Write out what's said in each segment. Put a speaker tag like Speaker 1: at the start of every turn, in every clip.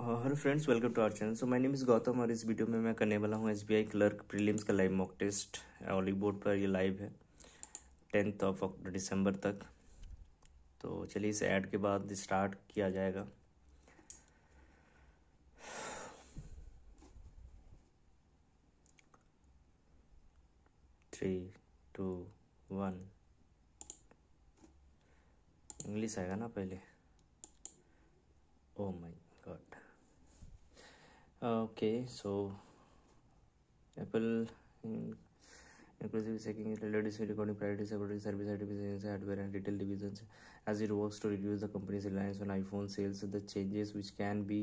Speaker 1: Hello friends, welcome to our channel. So my name is Gautam और इस video में मैं करने वाला हूँ एसबीआई क्लर्क प्रीलिम्स का लाइव मॉक टेस्ट। ऑली बोर्ड पर ये लाइव है 10 दिसंबर तक। तो चलिए इस ऐड के बाद स्टार्ट किया जाएगा। Three to one. इंग्लिश आएगा ना पहले। Oh my God. Okay, so Apple inclusive checking related recording priority security service activities hardware and retail divisions as it works to reduce the company's reliance on iPhone sales. The changes which can be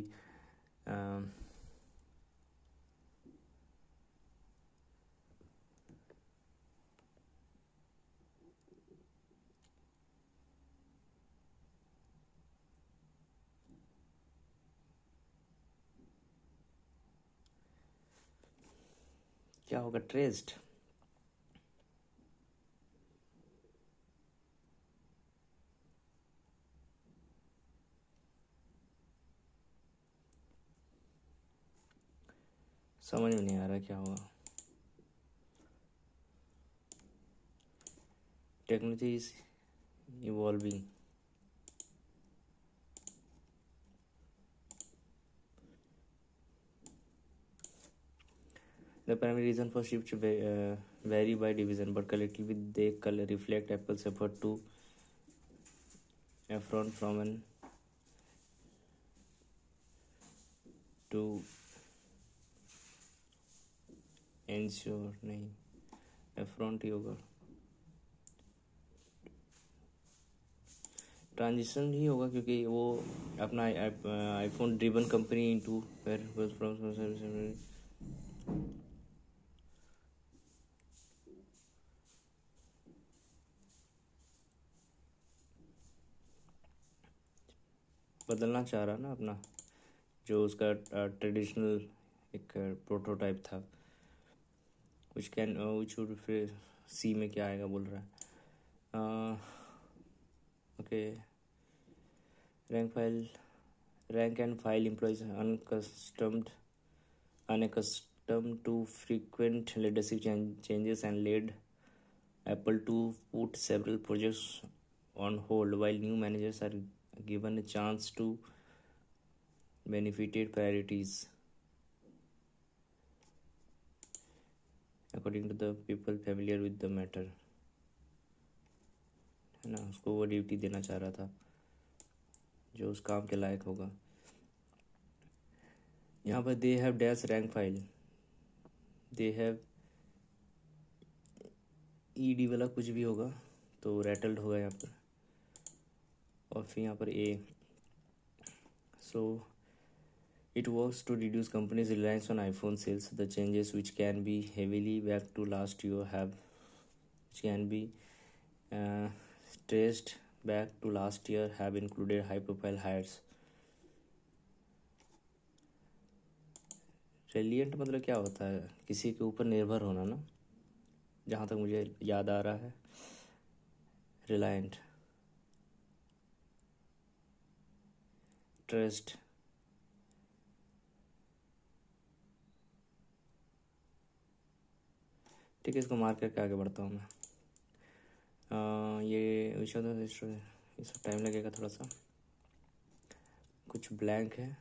Speaker 1: क्या होगा? Traced. समझ में नहीं आ रहा क्या होगा। Technology is evolving. The primary reason for shifts vary by division, but collectively they reflect Apple's effort to affront from an to ensure नहीं affront ही होगा, ट्रांजिशन ही होगा क्योंकि वो अपना आईफोन ड्रिवन कंपनी इनटू बदलना चाह रहा ना अपना, जो उसका ट्रेडिशनल एक प्रोटोटाइप था विच वुड फिर सी में क्या आएगा बोल रहा है। Okay, rank and file employees unaccustomed to frequent leadership changes and led Apple to put several projects on hold while new managers are given a chance to benefited priorities according to the people familiar with the matter। है ना, उसको वो duty देना चाह रहा था जो उस काम के लायक होगा। यहाँ पर they have dash rank file, they have ED वाला कुछ भी होगा तो रैटल्ड होगा यहाँ पर, और फिर यहाँ पर ए। सो it works to reduce companies' reliance on iPhone sales. The changes, which can be heavily back to last year, traced back to last year, have included high-profile hires. Reliant मतलब क्या होता है? किसी के ऊपर निर्भर होना ना, जहाँ तक मुझे याद आ रहा है। रिलायंट, ट्रस्ट, ठीक है, इसको मार्क करके आगे बढ़ता हूँ मैं। ये इसको टाइम लगेगा थोड़ा सा, कुछ ब्लैंक है।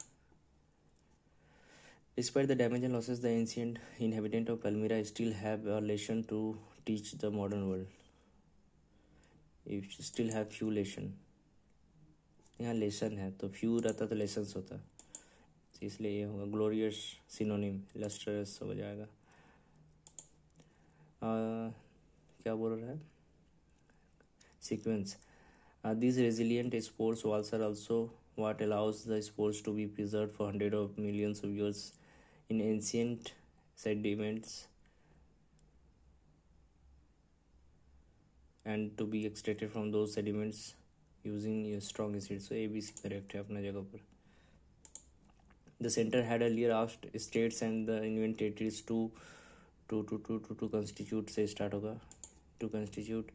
Speaker 1: Despite the damage and losses, the ancient inhabitants of Palmyra still have a lesson to teach the modern world. You still have few lesson। यहाँ लेसन है तो फ्यू रहता तो लेसन्स होता, तो इसलिए ये होगा। ग्लोरियस सिनोनिम, इलस्ट्रियस हो जाएगा। क्या बोल रहा है? Sequence, these resilient spores walls are also what allows the spores to be preserved for hundreds of millions of years in ancient sediments and to be extracted from those sediments using strong acid। So ABC correct है अपना जगह पर। The center had earlier asked states and the union territories to constitute, से start होगा, to constitute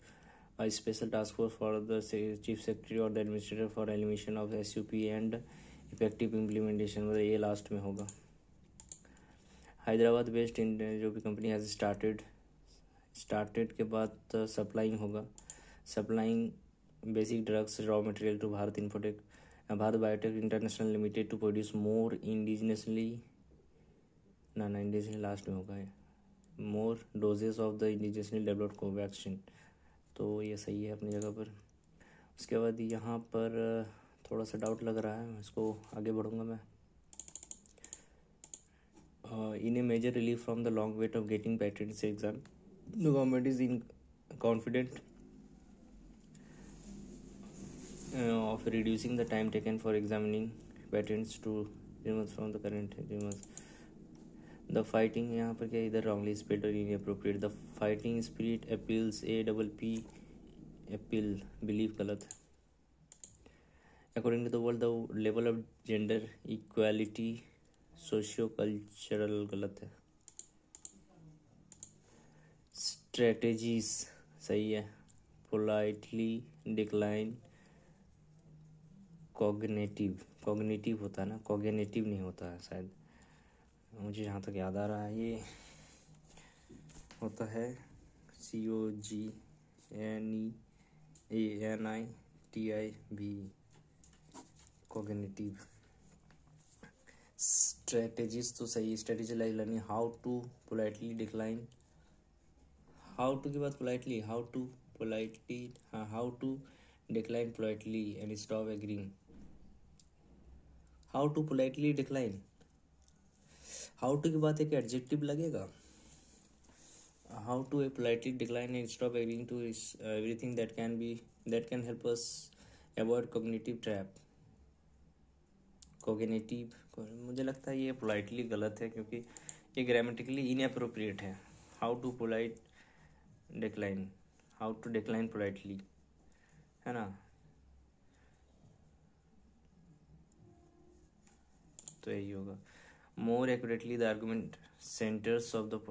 Speaker 1: a special task force for the chief secretary or the administrator for elimination of SUP and effective implementation मतलब ये last में होगा। Hyderabad based जो भी company has started के बाद सप्लाइंग होगा, supplying basic drugs raw material to Bharat Infotech Bharat Biotech International Limited to produce more indigenously indigenous last में होगा, more doses of the indigenously developed Covaxin. तो ये सही है अपनी जगह पर। उसके बाद यहाँ पर थोड़ा सा डाउट लग रहा है, इसको आगे बढ़ूँगा मैं। In a major relief from the long wait of getting patents exam, the government is confident of reducing the time taken for examining patents to 3 months from the current 3 months. The fighting यहाँ पर क्या इधर wrongly spelled or inappropriate. The fighting spirit appeals APP appeal belief गलत है. According to the world, the level of gender equality socio cultural गलत है. Strategies सही है. पोलाइटली डिक्लाइन कॉग्निटिव होता है ना, कॉग्निटिव नहीं होता है शायद, मुझे जहाँ तक याद आ रहा है ये होता है COGNEANITIV कॉग्निटिव. स्ट्रेटेजीज तो सही. Strategise learning how to politely decline, how to के बाद politely, how to decline politely and stop agreeing. How to politely decline, how to के बाद एक एडजेक्टिव लगेगा. How to politely decline and stop agreeing to everything that can help us avoid cognitive trap. Cognitive मुझे लगता है ये politely गलत है क्योंकि ये ग्रामेटिकली इनअप्रोप्रिएट है. हाउ टू डिक्लाइन पोलाइटली है ना, तो यही होगा. More accurately the argument centres of the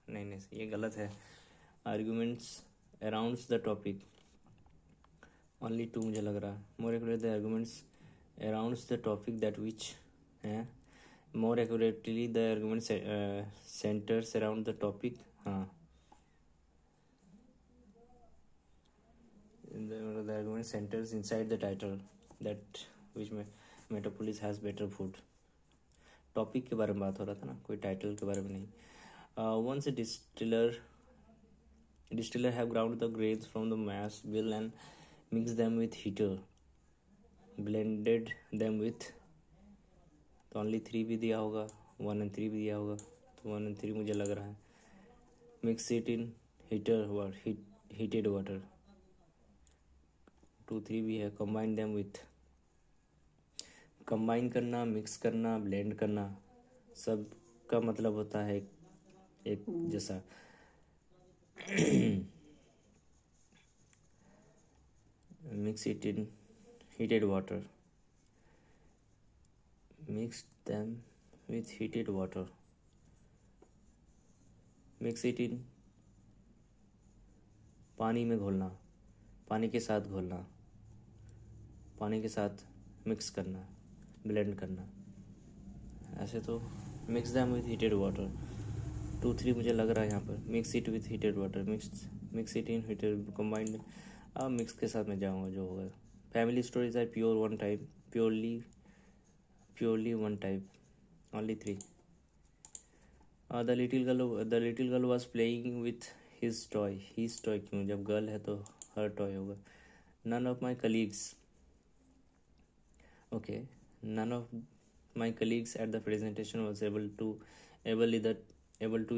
Speaker 1: नहीं ये गलत है. Arguments around the topic only 2 मुझे लग रहा है. More accurate the arguments around the topic that which है. More accurately the argument centres around the topic. हाँ, the argument centers inside the title that which Metropolis has better food. Topic के बारे में बात हो रहा था ना, कोई टाइटल के बारे में नहीं. Once a distiller have ground the grains from the mash bill and mixed them with heater, blended them with, तो only 3 भी दिया होगा, 1 and 3 भी दिया होगा, तो 1 and 3 मुझे लग रहा है. Mix it in heated water, 2 3 भी है. कंबाइन देम विथ, कंबाइन करना, मिक्स करना, ब्लेंड करना, सब का मतलब होता है एक जैसा. Mix it in heated water, mix them with heated water, mix it इन पानी में घोलना, पानी के साथ घोलना, पानी के साथ मिक्स करना, ब्लेंड करना. ऐसे तो mix them with heated water, 2 3 मुझे लग रहा है यहाँ पर. Mix it with heated water, mix it in heated, combined. अब मिक्स के साथ में जाऊँगा जो होगा. Family stories are purely one type, only 3. The little girl was playing with his toy क्यों, जब गर्ल है तो हर टॉय होगा. None of my colleagues, okay, none of my colleagues at the presentation was able to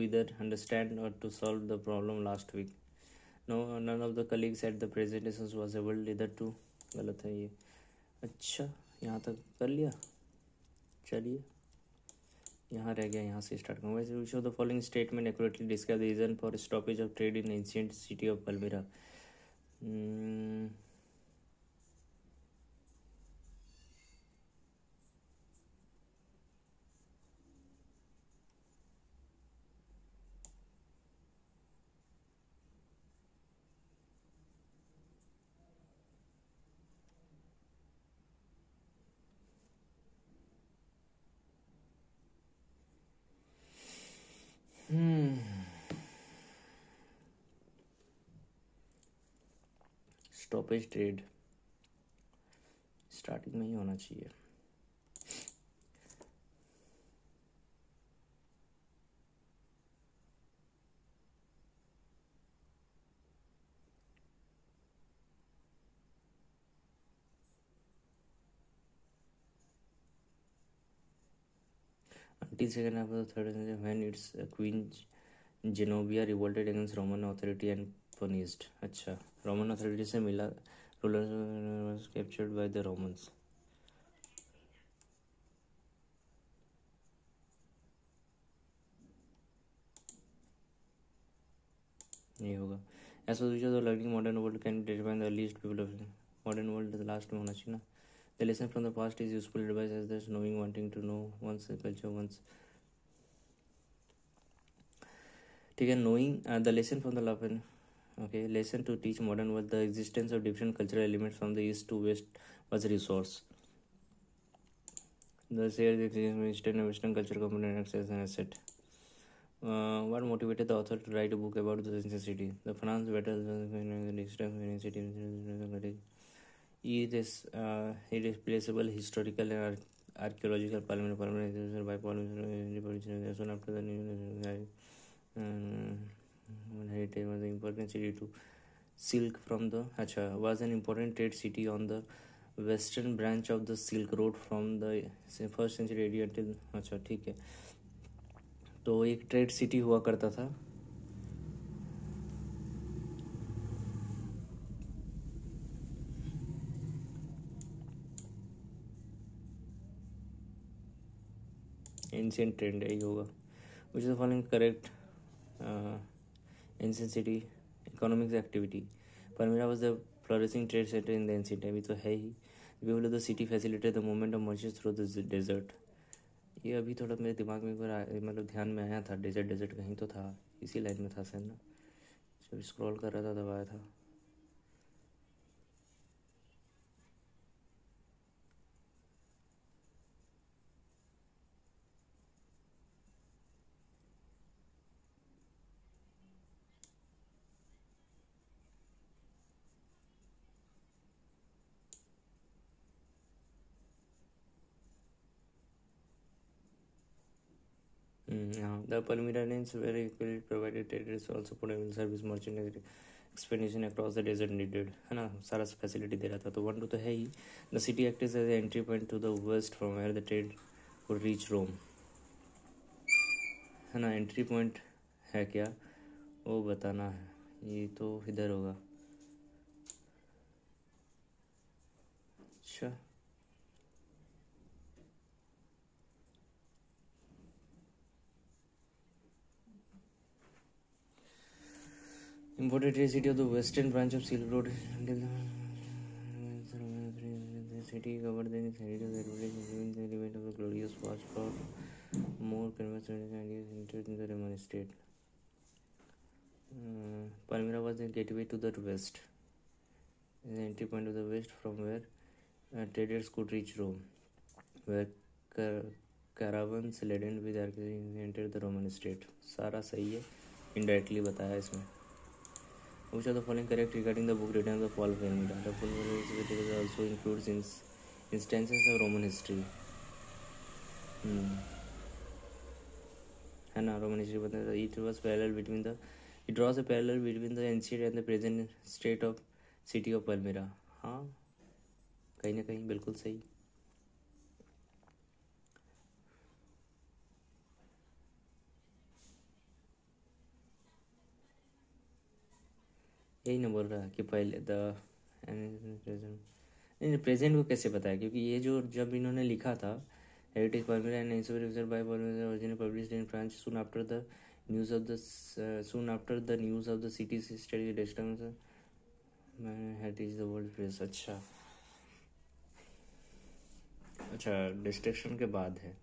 Speaker 1: either understand or to solve the problem last week. No, none of the colleagues at the presentations was able either to, गलत है ये. अच्छा, यहाँ तक कर लिया. चलिए, यहाँ रह गया, यहाँ से स्टार्ट करूँगा. We show the following statement accurately describe the reason for stoppage of trade in ancient city of Palmyra. Stoppage trade starting में ही होना चाहिए। Until second half of the third century, when its queen Zenobia revolted against Roman authority and punished. अच्छा, Roman authority से मिला, ruler was captured by the Romans. ये होगा। As for the learning modern world can define the least people of modern world, the last में होना चाहिए ना। The lesson from the past is useful advice as this knowing, wanting to know one's culture, one's ठीक है। Knowing the lesson from the love and okay lesson to teach modern world the existence of different cultural elements from the east to west was a resource. The shared existence of Eastern and Western culture component acts as an asset. What motivated the author to write a book about the ancient city? The France battles, the Eastern city, irreplaceable historical and archaeological permanent by soon after the new heritage was an important city to Silk from the was an important trade city on the western branch of the Silk Road from the first century AD until अच्छा ठीक है। तो एक trade city हुआ करता था ancient trend यही होगा। Which is the following correct ancient city economics activity Palmyra was the flourishing trade centre in the ancient time. तो है ही। People of the city facilitate the movement of merchants through the desert. ये अभी थोड़ा मेरे दिमाग में मतलब ध्यान में आया था। डेजर्ट कहीं तो था, इसी लाइन में था सर ना, जब स्क्रॉल कर रहा था तब आया था। The Palmyrenians were equally provided traders also potable service merchandise expedition across the desert needed है ना, सारा फैसिलिटी दे रहा था। तो 1 2 तो है ही। The city act as entry point to the west from where the trade would reach Rome है ना। एंट्री पॉइंट है क्या वो बताना है। ये तो इधर होगा। अच्छा Imported trade city of the western branch of Silk Road until the city covered the heritage of the Roman the element of the glorious past brought more conservative ideas into the Roman state. Palmyra was the gateway to the west, the entry point of the west from where traders could reach Rome, where caravans laden with archaeology entered the Roman state. सारा सही है, indirectly बताया इसमें। Which of the following correct regarding the book written on the fall of Palmyra? The full also includes instances of Roman history. है ना, Roman history बताता है। It draws a parallel between the ancient and the present state of city of Palmyra. हाँ, कहीं ना कहीं बिल्कुल सही। यही ना बोल रहा है कि पहले प्रेजेंट को कैसे पता है, क्योंकि ये जो जब इन्होंने लिखा था heritage Palmyra and Encyclopedia by Palmyra originally published in France soon after the news of the city's study destruction had reached the world press। अच्छा डिस्ट्रक्शन के बाद है,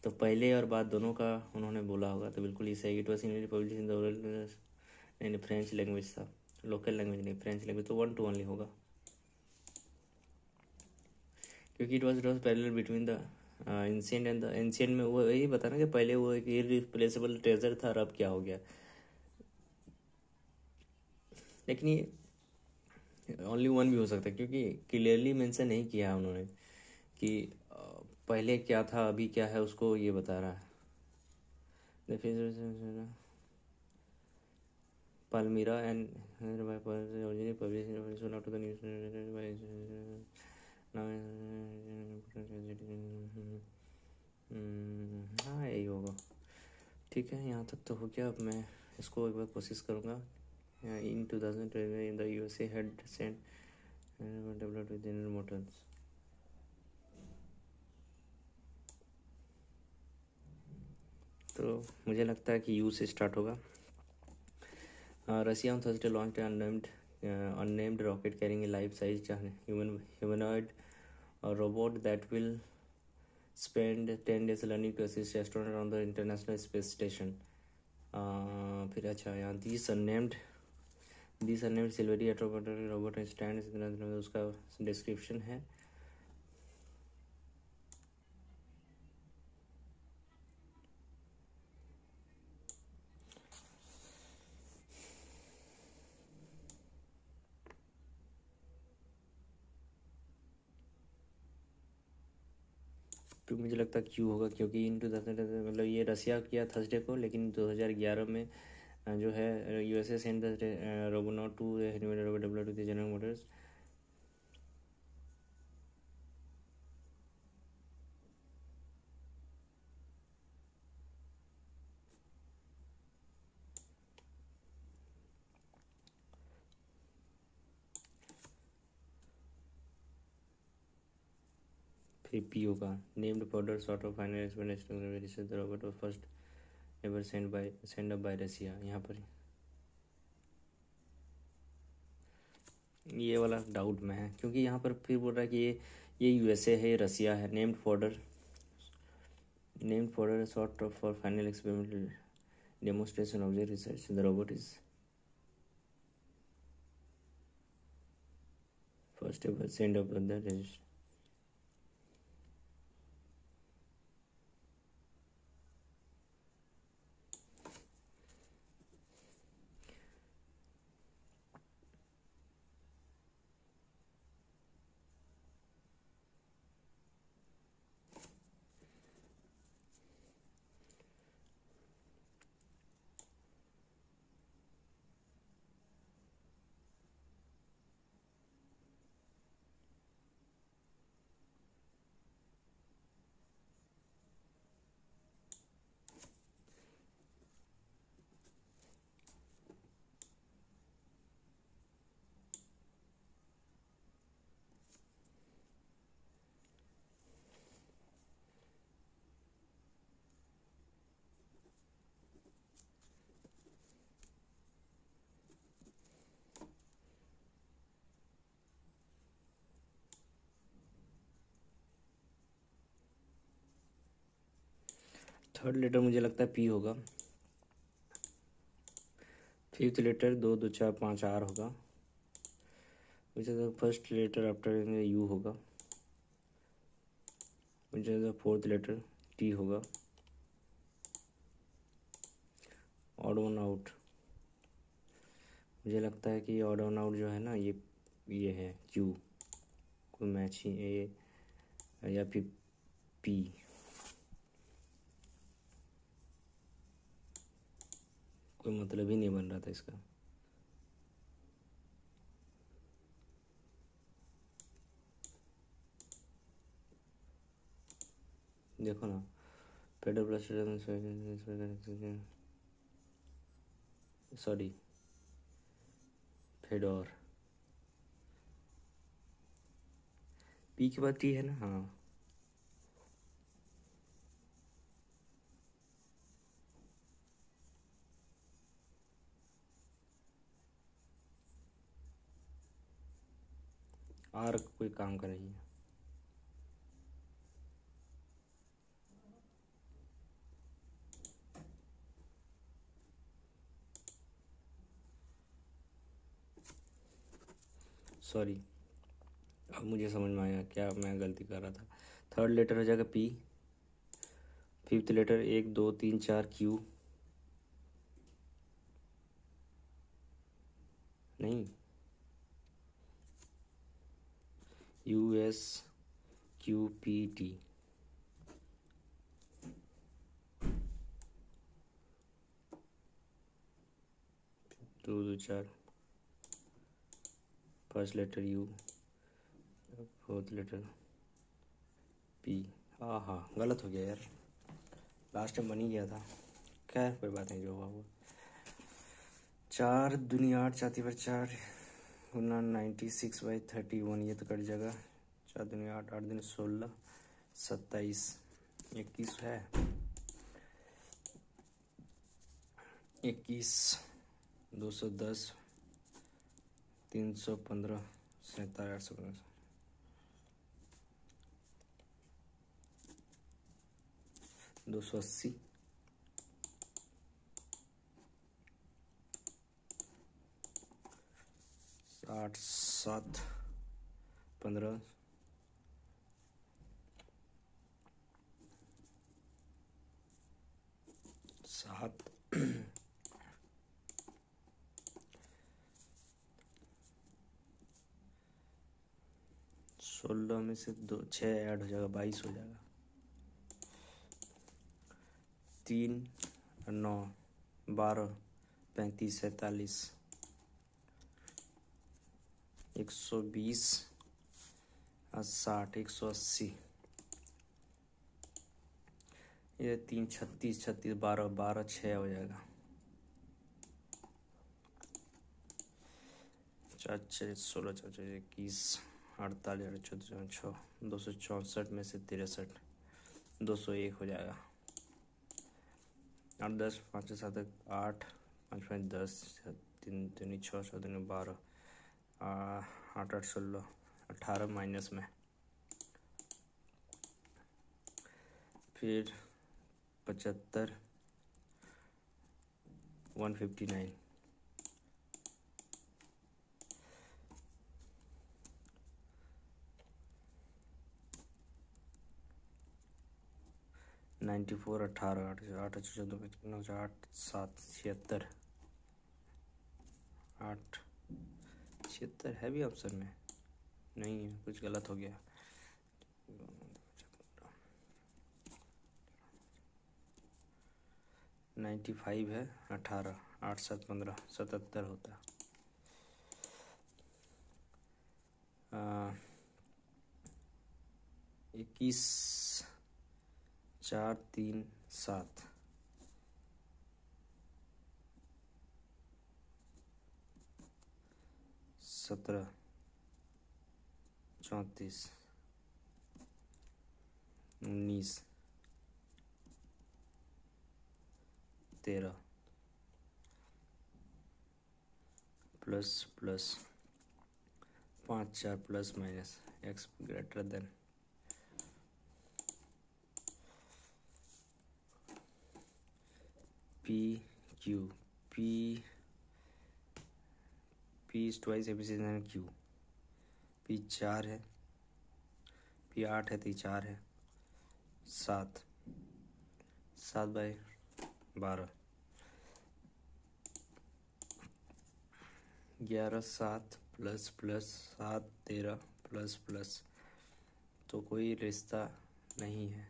Speaker 1: तो पहले और बाद दोनों का उन्होंने बोला होगा, तो बिल्कुल ही सही। It was in publish in the world नहीं फ्रेंच लैंग्वेज था, लोकल लैंग्वेज नहीं, फ्रेंच लैंग्वेज। तो 1 to only होगा, क्योंकि it was parallel between the ancient and the ancient में वो यही बता ना कि पहले वो एक इररिप्लेसेबल ट्रेजर था और अब क्या हो गया। लेकिन ओनली वन भी हो सकता है, क्योंकि क्लियरली मेंशन नहीं किया है उन्होंने कि पहले क्या था अभी क्या है, उसको ये बता रहा है। Palmyra and by originally published in after the news by now हाँ यही होगा। ठीक है, यहाँ तक तो हो गया। अब मैं इसको एक बार कोशिश करूँगा। इन 2012 the USA had sent developed with General Motors। तो मुझे लगता है कि यू से स्टार्ट होगा। Russia on Thursday launched an unnamed rocket carrying a life-sized humanoid robot that will spend 10 days learning to assist astronauts on the International Space Station. फिर अच्छा यहाँ these unnamed silvery robot stands, उसका description है। तो मुझे लगता है क्यों होगा, क्योंकि इन 2000 मतलब ये रसिया किया थर्सडे को, लेकिन 2011 में जो है USA send the Robonaut to developed with General Motors. फिर पी होगा named powder sort of final explanation the robot was first ever send up by Russia. यहाँ पर ये वाला डाउट में है, क्योंकि यहाँ पर फिर बोल रहा है कि ये USA है, रसिया है। Named powder sort of for final experimental demonstration of the research the robot is first ever send up the register. Third letter मुझे लगता है पी होगा। फिफ्थ लेटर 2 2 4 5 आर होगा। फर्स्ट लेटर आफ्टर यू होगा। मुझे fourth letter T होगा। Odd one out, मुझे लगता है कि ऑड वन आउट जो है ना, ये है क्यू। कोई मैच ही ए या फिर पी। कोई मतलब ही नहीं बन रहा था इसका। देखो ना, pedal plus sorry Fedor, P के बाद टी है ना। हाँ आर कोई काम का नहीं है। सॉरी, अब मुझे समझ में आया क्या मैं गलती कर रहा था। थर्ड लेटर हो जाएगा पी। Fifth letter 1 2 3 4 Q. नहीं, USQPT 2 2 4 first letter U, fourth letter P। हाँ गलत हो गया यार, लास्ट टाइम बन ही गया था। खैर कोई बात नहीं, जो हुआ वो। 4 दूनी 8, 4 पर 4 गुना 96/31, ये तो कट जाएगा। 4 दूनी 8, 8 दूनी 16, 27, 21 है, 21, 210, 315, 47, 815, 280, 8, 7, 15, 7, 16 में से 2 6 ऐड हो जाएगा, 22 हो जाएगा। 3 9 12 35 47, 120 और 60, 180, ये 3 36 36 12 12 6 हो जाएगा। 4 6 16 4 4 21 48 14 6, 264 में से 63, 201 हो जाएगा। 8 10 5 7 8 5 5 10 3 3 6 6 3 12 8 8 16 18 माइनस में, फिर 75 159, 94 18 8 14 55 8 7 76, 8 76 है भी ऑप्शन में नहीं है, कुछ गलत हो गया। 95 है, 18 8 7 15 77 होता है। 21 4 3 7, 17 34 19 13 plus plus 5 4 plus minus x greater than P Q P is twice efficient than Q। P 4 है, P 8 है तो 4 है, 7 7/12, 11 7 प्लस प्लस 7 13 प्लस प्लस, तो कोई रिश्ता नहीं है।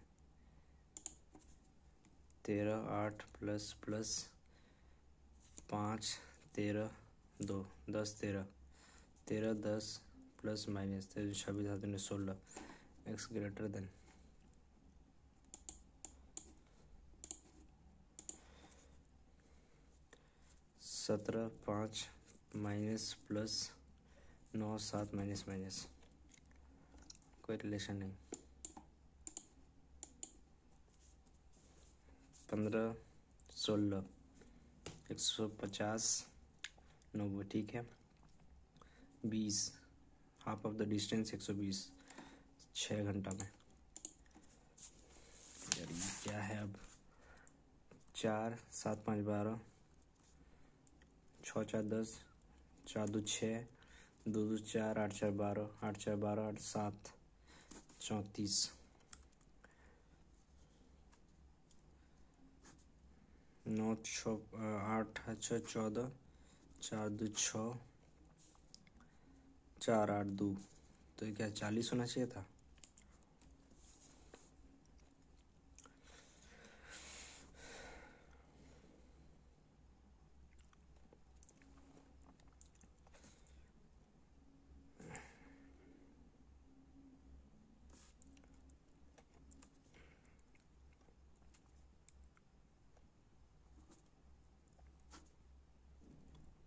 Speaker 1: 13 8 plus plus 5 13 2 10 13 13 10 plus minus 13 26 7 16, x greater than 17 5 minus plus 9 7 minus minus, कोई रिलेशन नहीं। 15 16 150 90, ठीक है। 20 हाफ ऑफ द डिस्टेंस 120, 6 घंटा में। यार ये क्या है अब? 4 7 5 12, 6 4 10, 4 2 6, 2 2 4, 8 4 12, 8 4 12 8 7 34, 9 6 8 6 14, 4 2 6, 4 8 2, तो क्या 40 होना चाहिए था?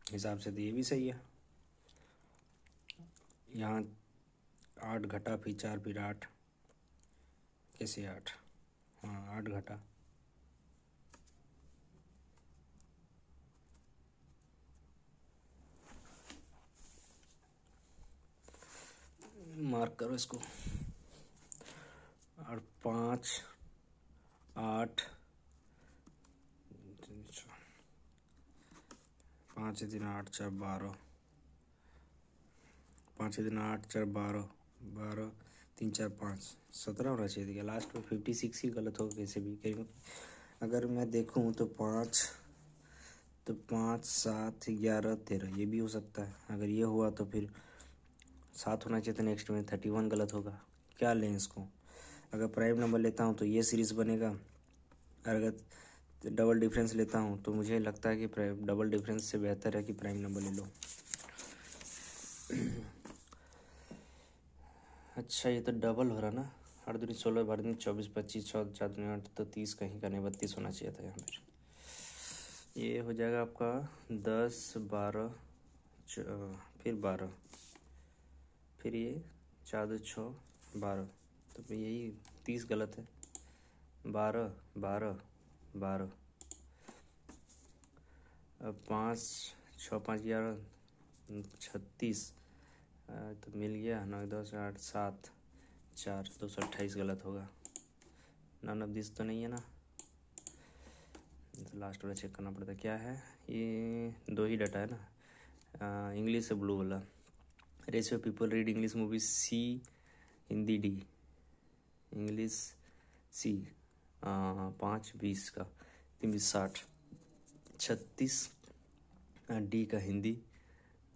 Speaker 1: हिसाब से तो ये भी सही है। यहाँ 8 घटा फिर 4 फिर 8, कैसे 8? हाँ 8 घटा, मार्क करो इसको। और 5 8 5 दिन 8 4 12, 5 दिन 8 4 12 12 3 4 5 17 होना चाहिए था। लास्ट में 56 ही गलत हो कैसे भी कहीं। अगर मैं देखूं तो 5 7 11 13 ये भी हो सकता है। अगर ये हुआ तो फिर 7 होना चाहिए था। नेक्स्ट में 31 गलत होगा। क्या लें इसको? अगर प्राइम नंबर लेता हूँ तो ये सीरीज़ बनेगा, और अगर डबल डिफरेंस लेता हूँ तो मुझे लगता है कि डबल डिफरेंस से बेहतर है कि प्राइम नंबर ले लो। अच्छा ये तो डबल हो रहा ना। 8 दूनी 16 12 दूनी 24 25 6 4 दूनी 8 तो 30 कहीं का नहीं, 32 होना चाहिए था यहाँ पर। ये हो जाएगा आपका 10 12 फिर 12, फिर ये 4 2 6 12, तो फिर यही 30 गलत है। 12 12 12, अब 5 6 5 11 36, तो मिल गया 9 10 8 7 4 228 गलत होगा। नन ऑफ दिस तो नहीं है ना, तो लास्ट वाला चेक करना पड़ता। क्या है ये? 2 ही डाटा है ना। इंग्लिश से ब्लू वाला। Ratio people read English movie C, Hindi D. English C 5 20 का 3 20 60 36। डी का हिंदी,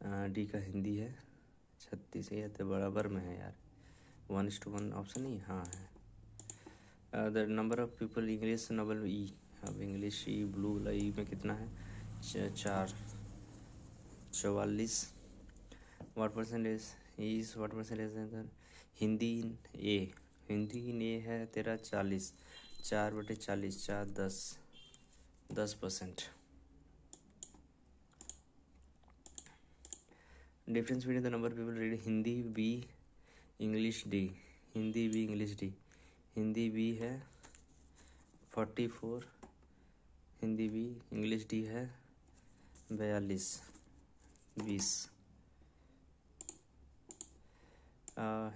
Speaker 1: डी का हिंदी है 36। ये तो बराबर में है यार, 1:1 ऑप्शन नहीं। हाँ है। The number of people English novel E. अब इंग्लिश ई ब्लू वाला ई में कितना है? 4 44। What percentage is what percentage Hindi in A? Hindi in A है तेरा 40, 4/40 4 10%। Difference between the number of people read Hindi B English D. Hindi B English D. Hindi B है 44, Hindi B English D है 42 20।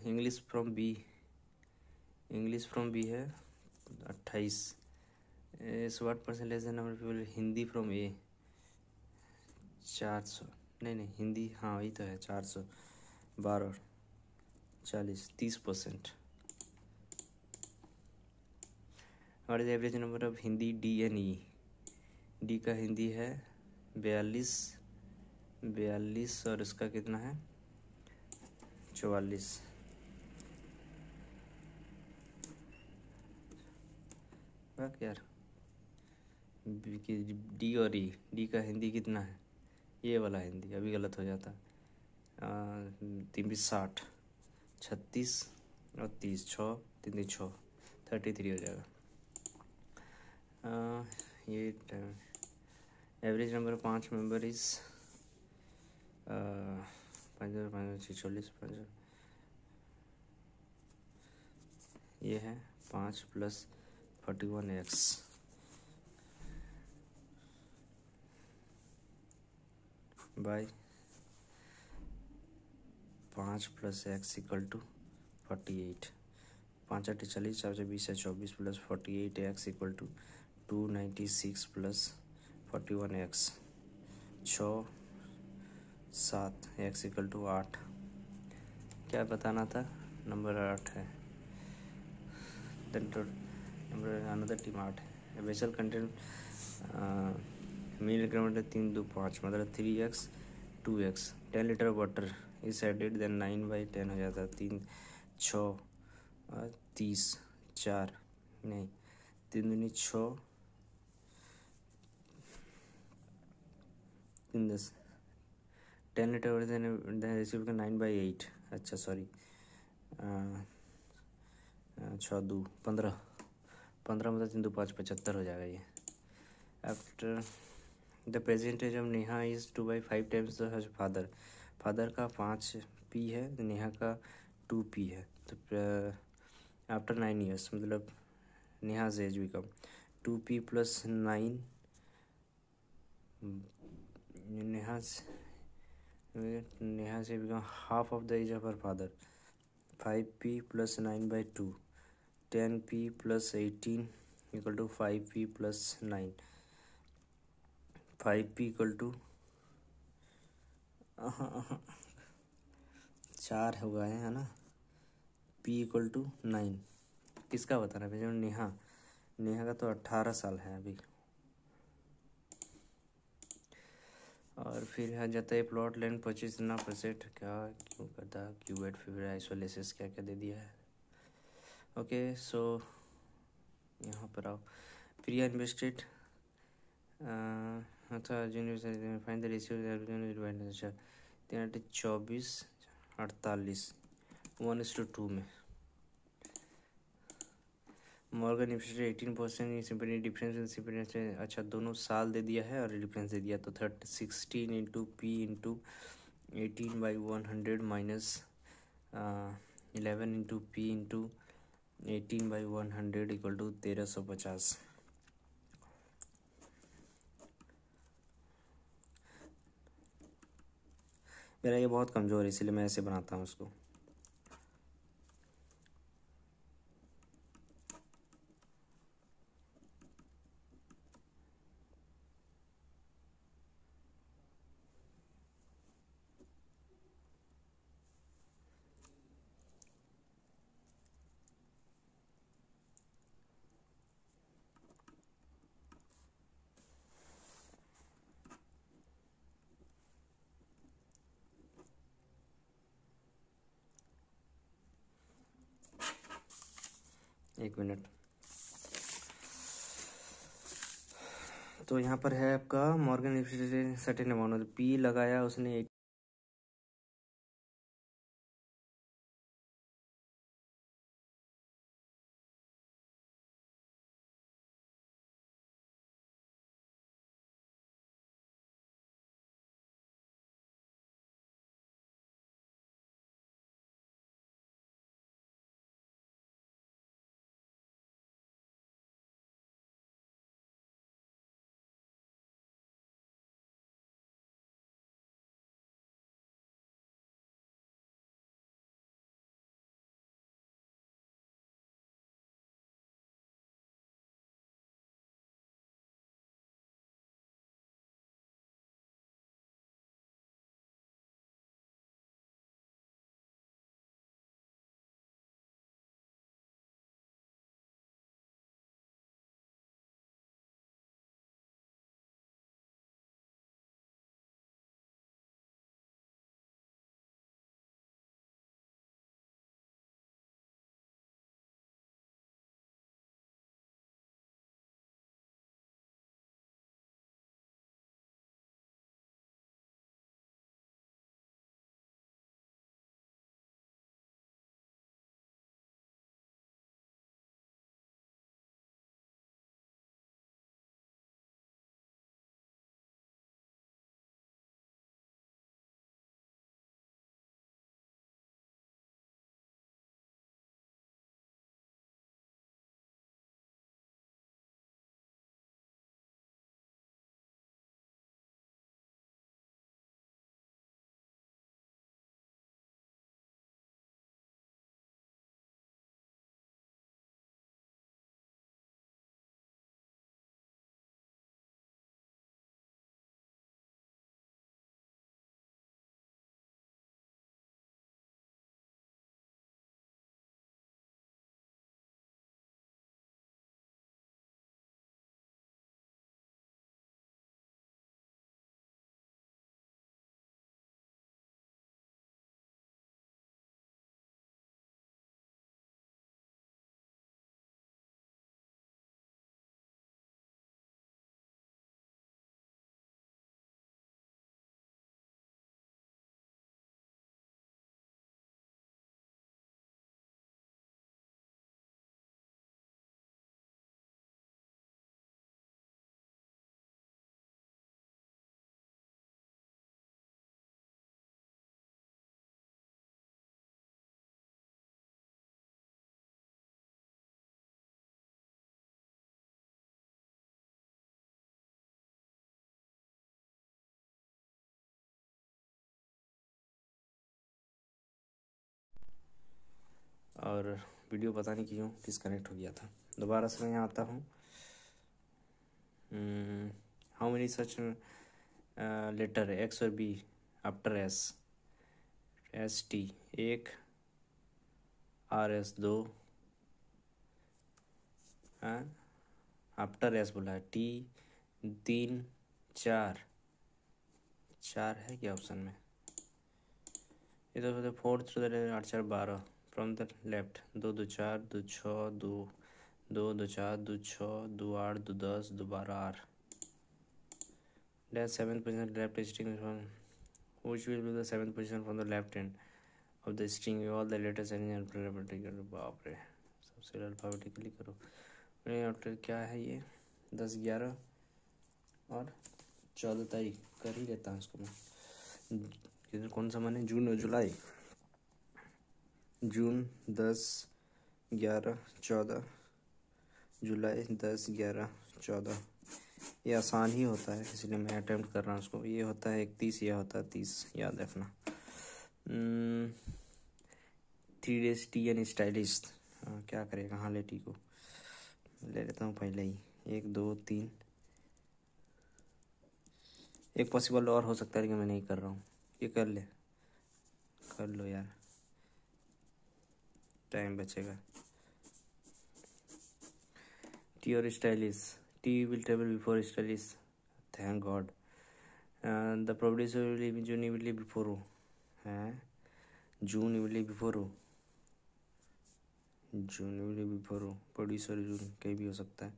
Speaker 1: English from B, English from B है 28। इस what percentage है number people Hindi from A? 400 नहीं हिंदी, हाँ वही तो है 412 40 30%। What is average number of Hindi D N E? D का हिंदी है 42 और इसका कितना है 44। यार डी और ई, डी का हिंदी कितना है? ये वाला हिंदी अभी गलत हो जाता। 3 60 36 और 30 6 3 6 33 हो जाएगा। ये एवरेज नंबर 5 मेंबर इज 5 5 ये है 5 + 41x bye 5 + x = 48। 5 8 40 4 20 24 + 48x = 296 + 41x 6 7 x = 8। क्या बताना था? नंबर 8 है। नंबर अनदर टीम 8 है। वेसल कंटेंट मिलीग्राम 3 2 5 मतलब 3x 2x 10 लीटर वाटर इस एडेड देन 9/10 हो जाता है। 3 6 30 4 नहीं 3 दूनी 6 3 10 10 लीटर देन रिसीव का 9/8। अच्छा सॉरी 6 2 15 15 मतलब 3 2 5 75 हो जाएगा ये। After the percentage of Neha is 2/5 times the father. Father का 5p है, नेहा का 2p है। तो आफ्टर 9 ईयर्स मतलब Neha's as become 2p + 9 Neha से become half of the age of her father. 5p + 9/2 10p + 18 = 5p + 9 5p = 4 हो गए है ना। p = 9 किसका बताना है भैया? नेहा का तो 18 साल है अभी। और फिर आ जाता है प्लॉट लेंथ 25% क्या क्यों करता क्यूबेट फिर आइसोलेसिस क्या क्या दे दिया है। ओके सो यहाँ पर आओ। प्रिया इन्वेस्टेड अच्छा फाइन द रेशियो। अच्छा 24 48 1:2 में। Morgan invested 18% simply difference in simply. अच्छा दोनों साल दे दिया है और डिफरेंस दे दिया तो 16 × p × 18/100 माइनस 11 × p × 18/100 = 1350। मेरा ये बहुत कमज़ोर है इसलिए मैं ऐसे बनाता हूँ उसको। एक मिनट। तो यहाँ पर है आपका मॉर्गन सर्टेन अमाउंट p लगाया उसने और वीडियो पता नहीं क्यों डिस्कनेक्ट हो गया था। दोबारा से मैं यहाँ आता हूँ। How many such letter X और B after S? S T 1, R S 2, after S बोला है, टी 3, 4 है क्या ऑप्शन में? इधर 4 through the 8 4 12 from the left 2 2 4 2 6 2 2 2 4 2 6 2 8 2 10 2 12 R dash 7th position left string from which will be the 7th position from the left end of the string all the letters and alphabetically। बाप रे, सबसे alphabetically करो। After क्या है ये? 10 11 और 14 तारीख कर ही लेता हूँ इसको मैं। कौन सा महीने? जून और जुलाई। जून 10 11 14, जुलाई 10 11 14। ये आसान ही होता है इसलिए मैं अटेम्प्ट कर रहा हूँ उसको। ये होता है 31, यह होता है 30, याद रखना। 3 days टी एंड स्टाइलिश। क्या करें, कहाँ ले टी को? ले लेता हूँ पहले ही। 1 2 3। एक पॉसिबल और हो सकता है लेकिन मैं नहीं कर रहा हूँ। ये कर लो यार, टाइम बचेगा। टी और stylish. T will travel before stylish, thank God. The producer will live, June will live before हो है, जून विल लिव बिफोर हो, जून विल लिव बिफोर हो, प्रोड्यूसर जून कहीं भी हो सकता है।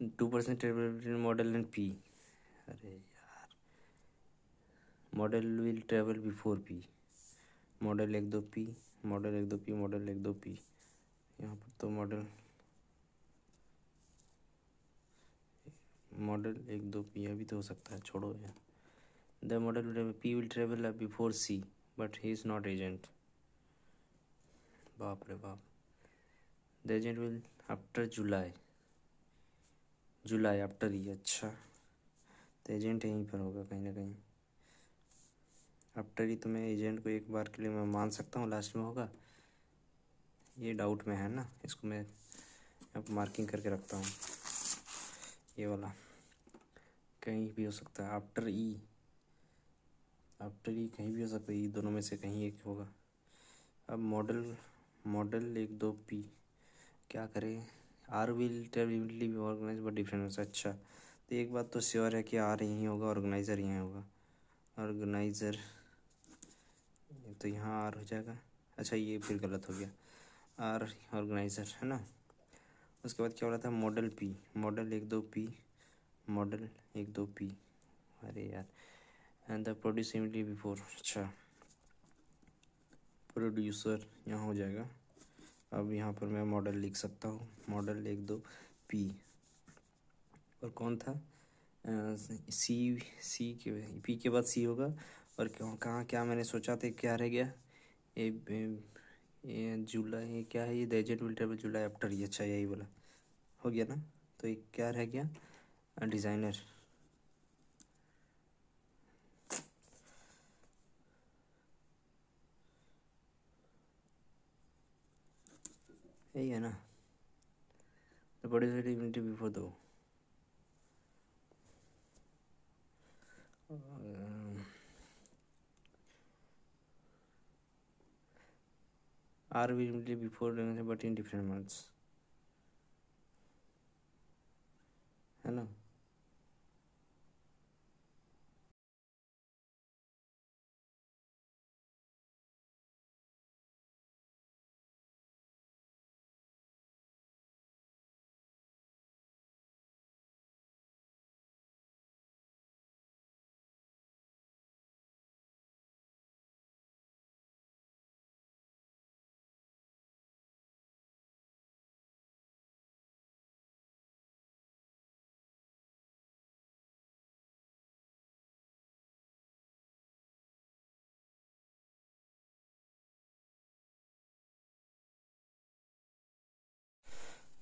Speaker 1: %2% ट्रेवल मॉडल एंड पी। अरे यार, model will travel before P, model 1 2 P, model 1 2 P, model 1 2 P. यहाँ पर तो मॉडल 1 2 पी अभी तो हो सकता है, छोड़ो यार। The model P will travel before C but he is not agent. बाप रे बाप। The agent will after July after he. अच्छा, तो एजेंट यहीं पर होगा कहीं ना कहीं। आफ्टर ही तो मैं एजेंट को एक बार के लिए मैं मान सकता हूँ लास्ट में होगा। ये डाउट में है ना, इसको मैं अब मार्किंग करके रखता हूँ। ये वाला कहीं भी हो सकता है। आफ्टर ई कहीं भी हो सकता है। ई दोनों में से कहीं एक होगा। अब मॉडल 1 2 पी क्या करें? R will table organise but difference. अच्छा, तो एक बात तो श्योर है कि आर यहीं होगा, ऑर्गेनाइज़र यहाँ होगा। ऑर्गेनाइज़र तो यहाँ आर हो जाएगा। अच्छा, ये फिर गलत हो गया, आर ऑर्गेनाइज़र है ना। उसके बाद क्या हो रहा था? Model P, model 1 2 P, model 1 2 P. अरे यार, एंड द प्रोड्यूसर बिफोर। अच्छा, प्रोड्यूसर यहाँ हो जाएगा। अब यहाँ पर मैं मॉडल लिख सकता हूँ, मॉडल 1 2 पी। और कौन था? सी के पी के बाद सी होगा। और कहाँ क्या मैंने सोचा था, क्या रह गया? ये जुलाई क्या है? ये the agent will travel July after ये। अच्छा, यही बोला हो गया ना। तो ये क्या रह गया? डिज़ाइनर। यही है ना। The producer immunity before दो। R will immunity before but in different months, है ना।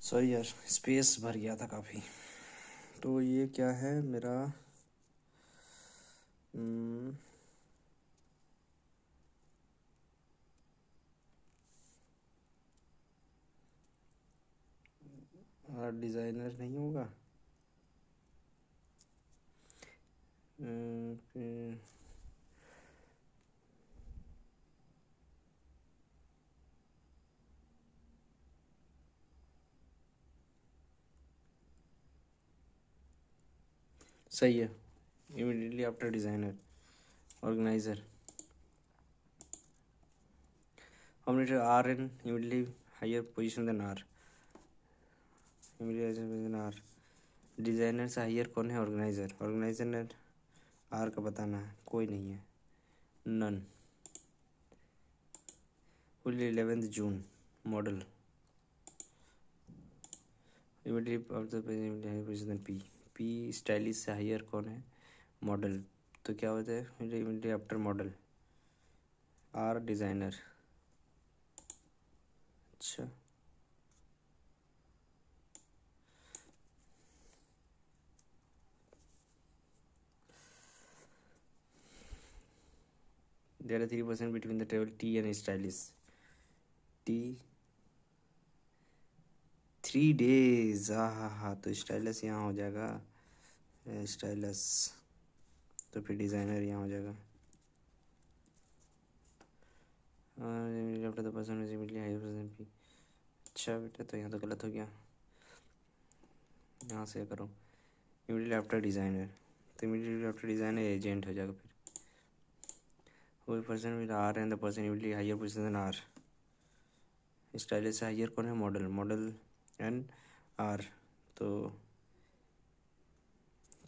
Speaker 1: सॉरी यार, स्पेस भर गया था काफ़ी। तो ये क्या है मेरा डिज़ाइनर नहीं होगा। सही है, इमीडिएटली आफ्टर डिज़ाइनर ऑर्गेनाइजर ऑमलेटर R N immediately higher position than R, immediately R. Designer से हायर कौन है? ऑर्गेनाइजर। ऑर्गेनाइजर ने आर का बताना है, कोई नहीं है, none. 11 June model immediately after P. P stylish से हायर कौन है? मॉडल। तो क्या होता है immediately after model? R designer. अच्छा, there are 3% between the table T and stylish. T 3 days। हाँ, तो स्टाइलस यहाँ हो जाएगा, स्टाइलस। तो फिर डिज़ाइनर यहाँ हो जाएगा। After the person is immediately higher person P. अच्छा बेटा, तो यहाँ तो गलत हो गया, यहाँ से करो इमीडिएटली आफ्टर डिज़ाइनर। तो इमीडिएटली आफ्टर डिज़ाइनर एजेंट हो जाएगा। फिर वही person with R and the person immediately higher position than R. Stylish से हायर कौन है? मॉडल। मॉडल एंड आर, तो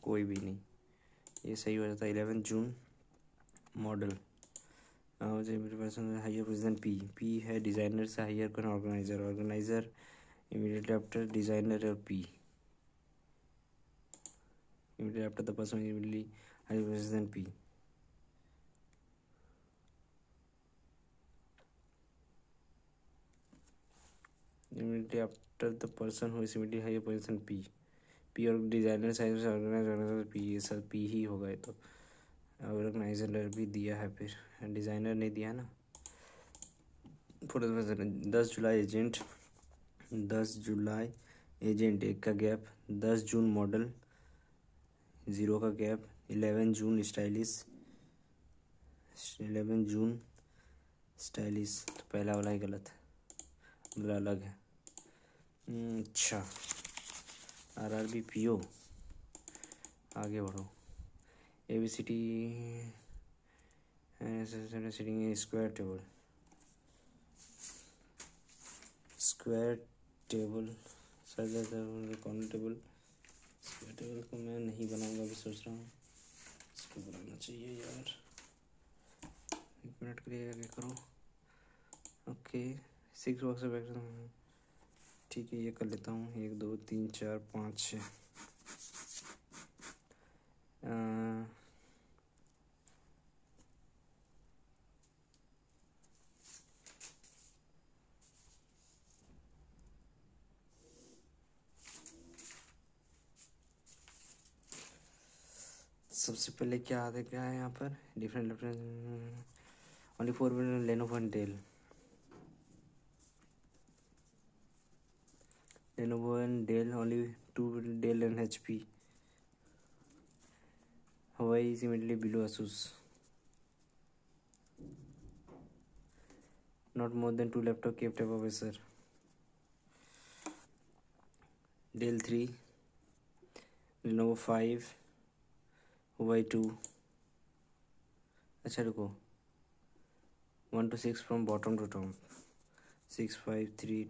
Speaker 1: कोई भी नहीं, ये सही हो जाता है। 11 June model person higher position P. P है डिज़ाइनर से हायर कौन? Organiser. Organiser immediately after designer और P, immediately after the person immediately higher position than P. Immediately after the person who is immediately higher position P. P और designer size से organiser P, ये सब P ही होगा। ये तो organiser भी दिया है, फिर डिज़ाइनर नहीं दिया ना। 10 जुलाई एजेंट, 10 जुलाई एजेंट, 1 का गैप। 10 जून मॉडल, 0 का गैप। 11 जून स्टाइलिश, 11 जून स्टाइलिश। तो पहला वाला ही गलत है, मतलब अलग है। अच्छा, आरआरबी पीओ, आगे बढ़ो। ABCD sitting square table, square table corner table. Square table को मैं नहीं बनाऊंगा, अभी सोच रहा हूँ इसको बनाना चाहिए यार। 1 मिनट के लिए आगे करो। ओके, 6 बॉक्स ठीक है, ये कर लेता हूँ। 1 2 3 4 5 6। सबसे पहले क्या आता है, क्या है यहाँ पर? Different only 4 Lenovo and Dell. Lenovo and Dell, only 2 Dell and HP। Huawei is immediately below Asus. Not more than 2 laptop kept above Acer. Dell 3, Lenovo 5, Huawei 2। अच्छा रुको, 1 to 6 from bottom to top। 6 5 3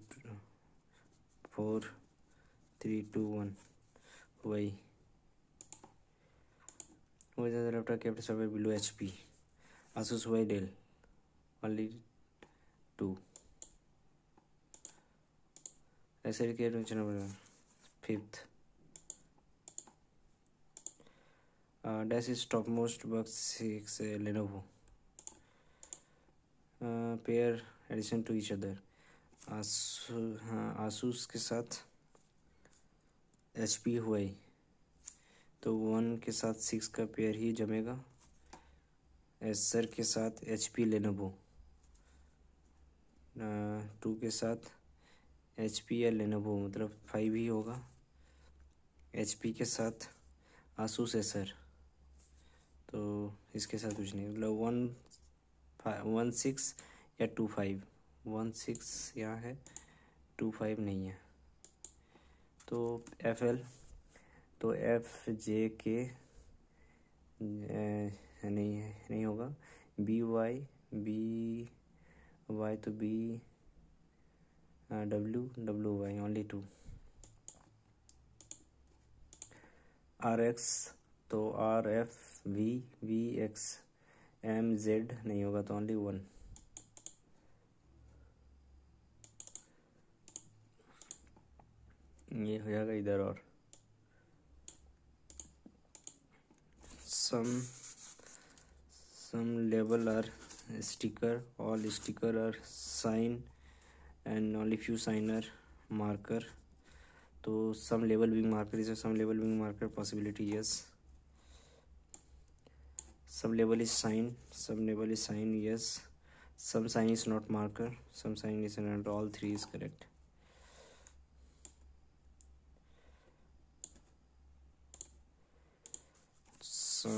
Speaker 1: 4 3 2 1 Huawei। Huawei is the laptop kept somewhere below HP। Asus, Huawei, Dell, only 2। ऐसे के number 5th। Dash is topmost box 6 Lenovo। Pair addition to each other। Asus के साथ HP Huawei। तो 1 के साथ 6 का pair ही जमेगा। Acer के साथ HP लेनोवो, 2 के साथ HP या लेनोवो, मतलब 5 ही होगा। HP के साथ आसूस एसर, तो इसके साथ कुछ नहीं, मतलब 1 6 या 2 5। 1 6 यहाँ है, 2 5 नहीं है, तो FL, तो FJK नहीं है, नहीं होगा। BY तो WY ओनली 2। RX तो RFVX, MZ नहीं होगा तो ओनली 1। ये हो जाएगा इधर। और some label are sticker, all sticker are sign and only few sign are marker, तो some label being marker is some label being marker possibility, yes. Some label is sign, yes. Some sign is not marker, some sign is not, all three is correct. So,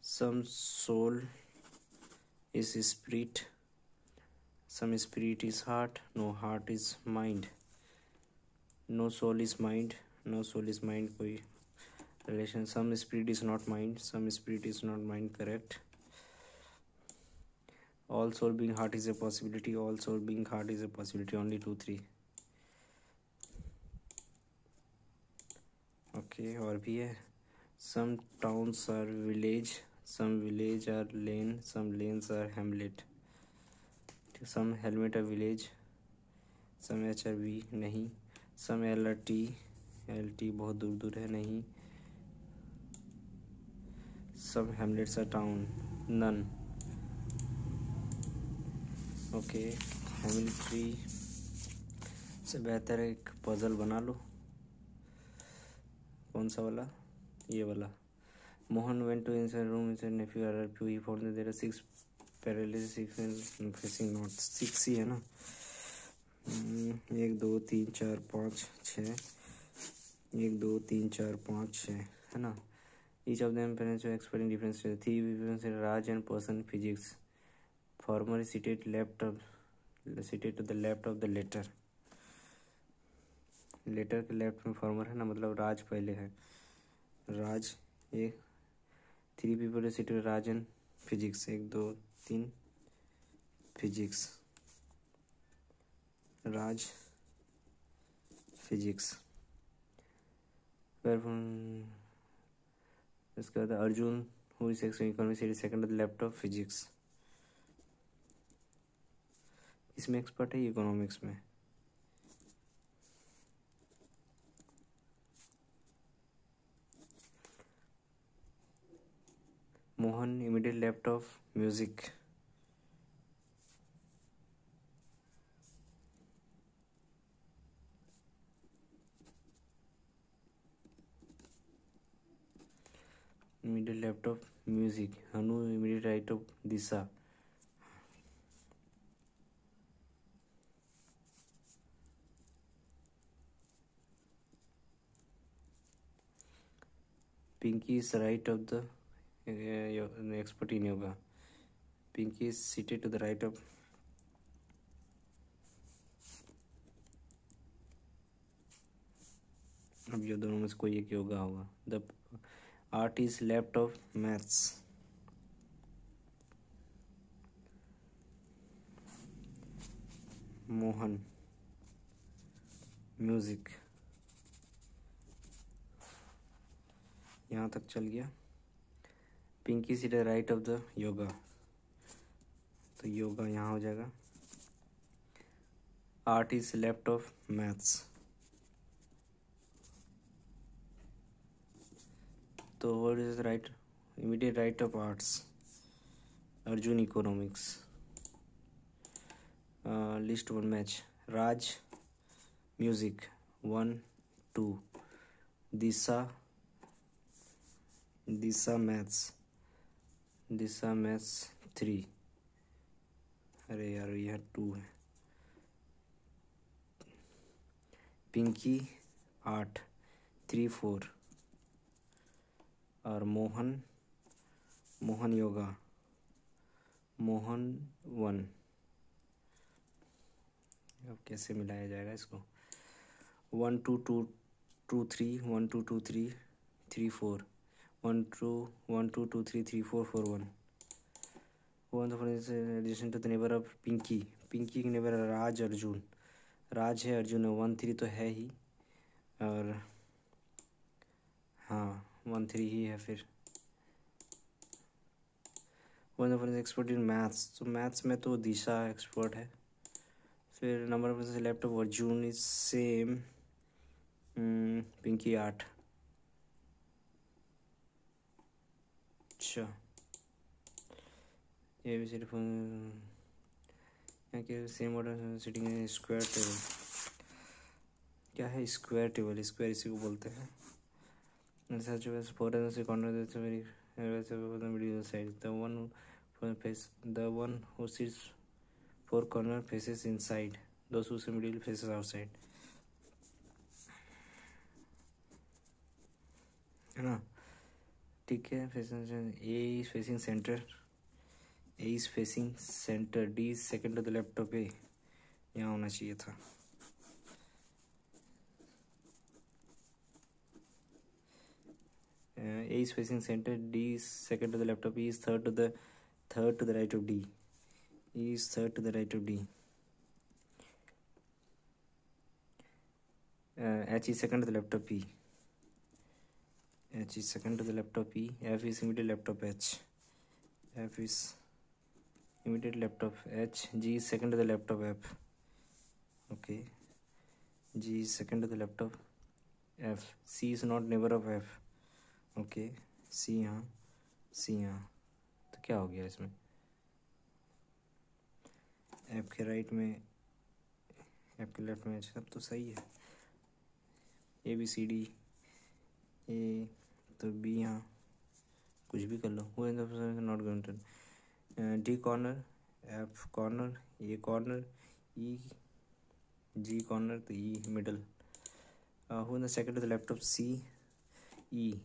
Speaker 1: some soul is spirit, some spirit is heart, no heart is mind, no soul is mind, कोई relation. Some spirit is not mind, correct. All soul being heart is a possibility, only 2 3। Okay, और भी है। Some towns are village, some village are lane, some lanes are hamlet, some helmet are village, some HRV नहीं, some LT बहुत दूर दूर है, नहीं। some hamlets are town, none। Okay, family tree से बेहतर एक पजल बना लो। कौन सा वाला? ये वाला। Mohan went to inside room, inside nephew RRQ, he found that there are 6 paralysis, 6 and facing north, 6 ही है ना। 1 2 3 4 5 6, 1 2 3 4 5 6 है ना। Each of them parents are expert in different stages. 3 different Raj and person physics. Farmer is seated to the left of the letter के left में farmer है ना, मतलब राज पहले है। राज, ये 3 people seated Raj and physics, 1 2 3 physics, Raj physics. इसके बाद Arjun who is economics second of the left of physics. इसमें एक्सपर्ट है इकोनॉमिक्स में। Mohan immediate left of music. Immediate left of music. Hanu immediate right of Disha. Pinky is right of the expert in yoga. Pinky is seated to the right of, अब ये दोनों में से कोई एक योगा होगा। The art is left of maths. Mohan music, यहाँ तक चल गया। Pinky seat right of the yoga, तो योगा यहाँ हो जाएगा। Art is left of maths, तो what is right, immediate right of arts, Arjun economics. List 1 match, Raj music 1 2, Disha Disha maths 3। अरे यार यहाँ 2 है। पिंकी 8 3 4। और मोहन योगा 1। अब कैसे मिलाया जाएगा इसको? 1 2 2 2 3 1 2 2 3 3 4 1 2 1 2 2 3 3 4 4 1 1 addition to the neighbour of Pinky के नेबर राज है, अर्जुन है। 1 3 तो है ही, और हाँ 1 3 ही है। फिर 1 एक्सपर्ट इन मैथ्स, तो मैथ्स में तो दिशा एक्सपर्ट है। फिर number of laptop Arjun is same, Pinky 8। अच्छा ये भी सिर्फ यहाँ के same order sitting square table. क्या है स्क्वायर टेबल? स्क्वायर इसी को बोलते हैं। The one who sits 4 corner faces inside, those who sit middle faces outside, है ना? ठीक है। A is facing center, D is second to the left of A, यहाँ होना चाहिए था। A is facing center, D is second to the left of E, is third to the right of D. E is third to the right of D. H is second to the left of P. H is second to the left of P. F is immediate left of H. F is immediate left of H. G is second to the left of F. Okay. G is second to the left of F. C is not neighbor of F. Okay C यहाँ, तो क्या हो गया इसमें? F के right में, F के left में, सब तो सही है। ए बी सी डी, ए तो बी यहाँ, कुछ भी कर लो। Not going to D corner, F corner, A corner, E G corner, तो E middle. Who the second to the left of C, E.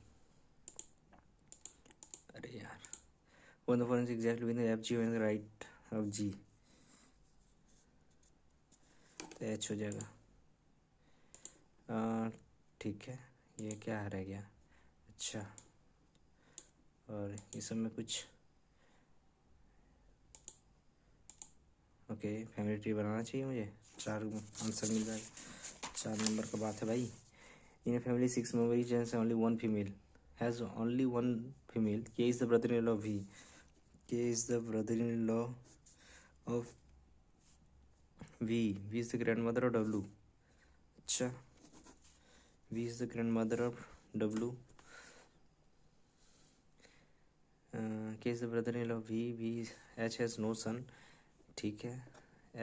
Speaker 1: अरे यार, one the forensic exactly with F G one right of G, तो H हो जाएगा। ठीक है, ये क्या रह गया? अच्छा, और ये सब में कुछ ओके फैमिली ट्री बनाना चाहिए मुझे। 4 आंसर मिल जाएगा, 4 नंबर का बात है भाई। In family 6 members gents only 1 female, has only 1 female. K is the brother-in-law of V. K is the brother-in-law of V. V is the grandmother of W. अच्छा, V is the grandmother of W. K is the brother-in-law of V. H has no son. ठीक है।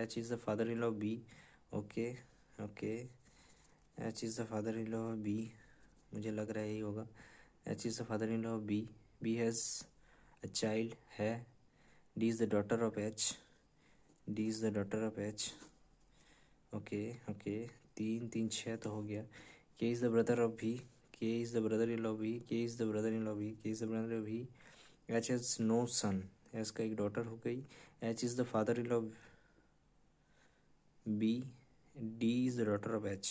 Speaker 1: H is the father-in-law of B. Okay. H is the father-in-law of B. मुझे लग रहा है यही होगा। H is the father-in-law of B. B has a child है। D is the daughter of H. Okay. 3 3 6 तो हो गया। K is the brother of B. K is the brother-in-law of V. H has no son. H का एक daughter हो गई। H is the father-in-law of B. D is the daughter of H.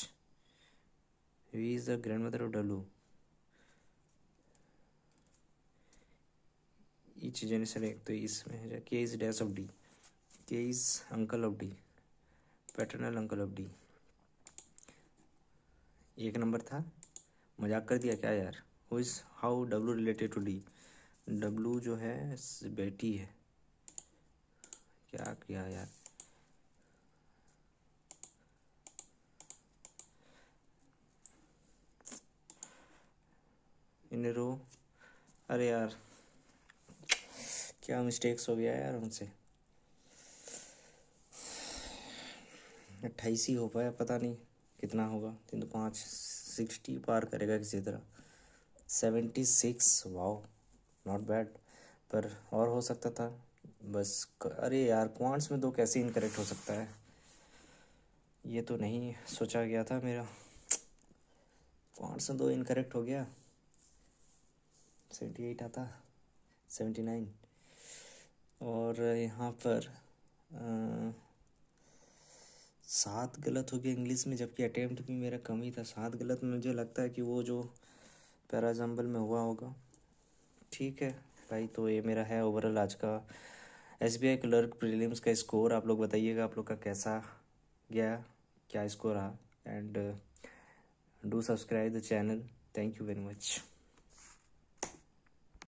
Speaker 1: V is the grandmother of W. Each generation एक तो इसमें है। K is dash of D. K is uncle of D. Paternal uncle of D. 1 number था, मजाक कर दिया क्या यार? Who is how W related to D? W जो है बेटी है। क्या किया यार? इन रो, अरे यार क्या मिस्टेक्स हो गया यार उनसे। 28 ही हो पाया, पता नहीं कितना होगा। 3 तो 5 60 पार करेगा किसी तरह। 76, वाओ, नॉट बैड। पर और हो सकता था बस। अरे यार, क्वांट्स में 2 कैसे इनकरेक्ट हो सकता है, ये तो नहीं सोचा गया था मेरा। क्वांट्स में 2 इनकरेक्ट हो गया। 78 आता, 79। और यहाँ पर 7 गलत हो गया इंग्लिश में, जबकि अटेम्प्ट भी मेरा कम ही था। 7 गलत में मुझे लगता है कि वो जो पैराजम्बल में हुआ होगा। ठीक है भाई, तो ये मेरा है ओवरऑल आज का SBI क्लर्क प्रीलिम्स का स्कोर। आप लोग बताइएगा आप लोग का कैसा गया, क्या स्कोर रहा। And do subscribe the channel. Thank you very much.